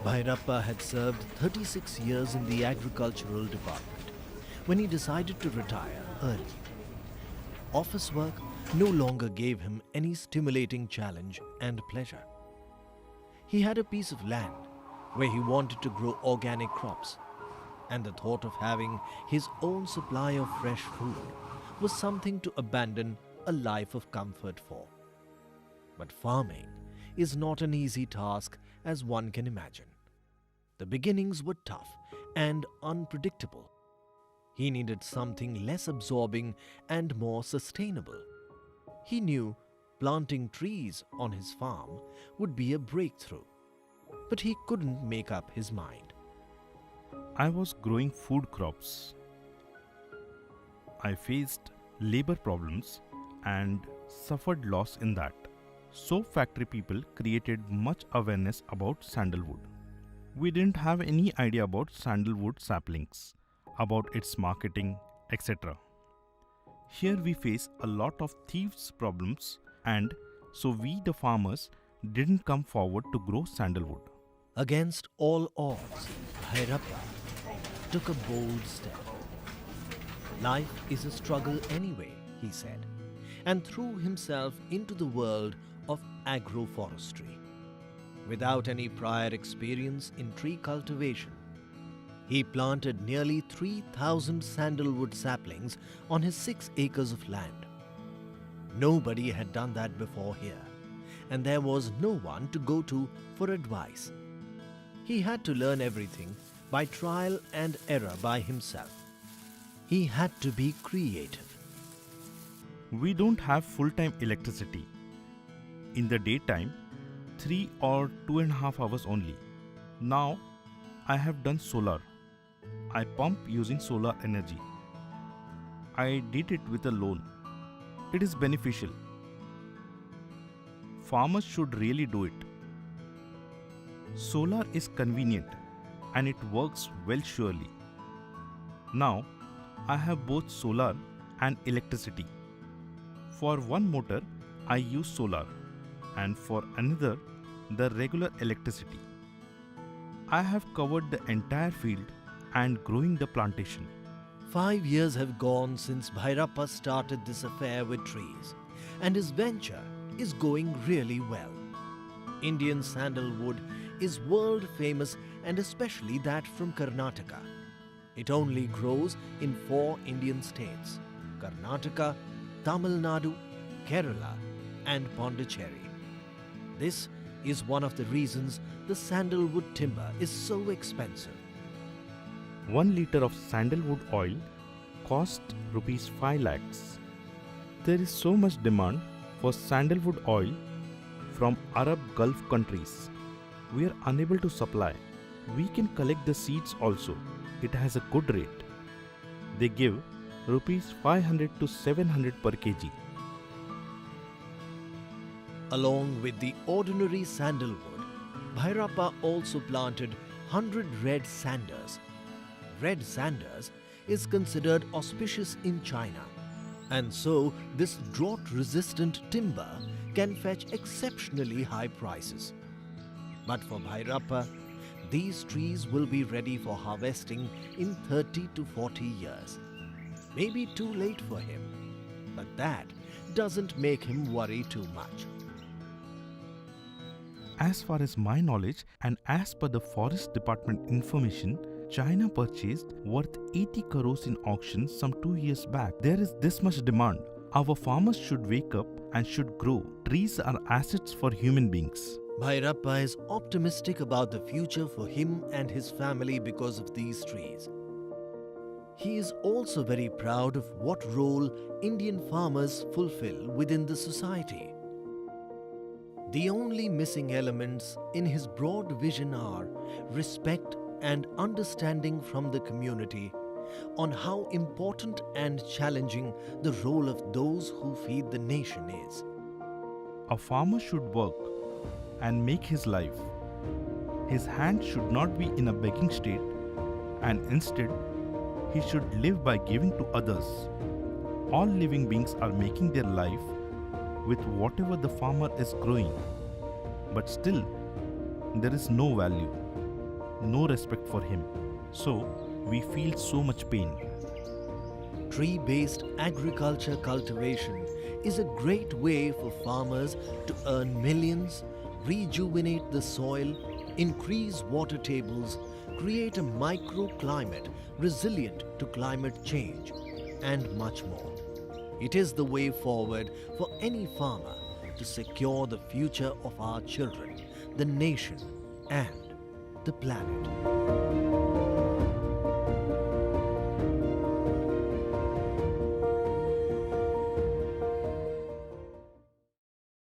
Bhairappa had served 36 years in the agricultural department when he decided to retire early. Office work no longer gave him any stimulating challenge and pleasure. He had a piece of land where he wanted to grow organic crops, and the thought of having his own supply of fresh food was something to abandon a life of comfort for. But farming is not an easy task as one can imagine. The beginnings were tough and unpredictable. He needed something less absorbing and more sustainable. He knew planting trees on his farm would be a breakthrough, but he couldn't make up his mind. I was growing food crops. I faced labor problems and suffered loss in that. So factory people created much awareness about sandalwood. We didn't have any idea about sandalwood saplings, about its marketing, etc. Here we face a lot of thieves problems, and so we the farmers didn't come forward to grow sandalwood. Against all odds, Bhairappa took a bold step. Life is a struggle anyway, he said, and threw himself into the world of agroforestry. Without any prior experience in tree cultivation, he planted nearly 3,000 sandalwood saplings on his 6 acres of land. Nobody had done that before here, and there was no one to go to for advice. He had to learn everything by trial and error by himself. He had to be creative. We don't have full-time electricity. In the daytime, 3 or 2.5 hours only. Now, I have done solar. I pump using solar energy. I did it with a loan. It is beneficial. Farmers should really do it. Solar is convenient and it works well surely. Now, I have both solar and electricity. For one motor, I use solar, and for another, the regular electricity. I have covered the entire field and growing the plantation. 5 years have gone since Bhairappa started this affair with trees, and his venture is going really well. Indian sandalwood is world famous, and especially that from Karnataka. It only grows in 4 Indian states: Karnataka, Tamil Nadu, Kerala, and Pondicherry. This is one of the reasons the sandalwood timber is so expensive. 1 liter of sandalwood oil cost rupees 5 lakhs. There is so much demand for sandalwood oil from Arab Gulf countries. We are unable to supply. We can collect the seeds also. It has a good rate. They give rupees 500 to 700 per kg. Along with the ordinary sandalwood, Bhairappa also planted 100 red sanders. Red sanders is considered auspicious in China, and so this drought-resistant timber can fetch exceptionally high prices. But for Bhairappa, these trees will be ready for harvesting in 30 to 40 years. Maybe too late for him, but that doesn't make him worry too much. As far as my knowledge and as per the Forest Department information, China purchased worth 80 crores in auction some 2 years back. There is this much demand. Our farmers should wake up and should grow. Trees are assets for human beings. Bhairappa is optimistic about the future for him and his family because of these trees. He is also very proud of what role Indian farmers fulfill within the society. The only missing elements in his broad vision are respect and understanding from the community on how important and challenging the role of those who feed the nation is. A farmer should work and make his life. His hand should not be in a begging state, and instead, he should live by giving to others. All living beings are making their life with whatever the farmer is growing, but still, there is no value. no respect for him. So we feel so much pain. Tree-based agriculture cultivation is a great way for farmers to earn millions, rejuvenate the soil, increase water tables, create a microclimate resilient to climate change, and much more. It is the way forward for any farmer to secure the future of our children, the nation, and the planet.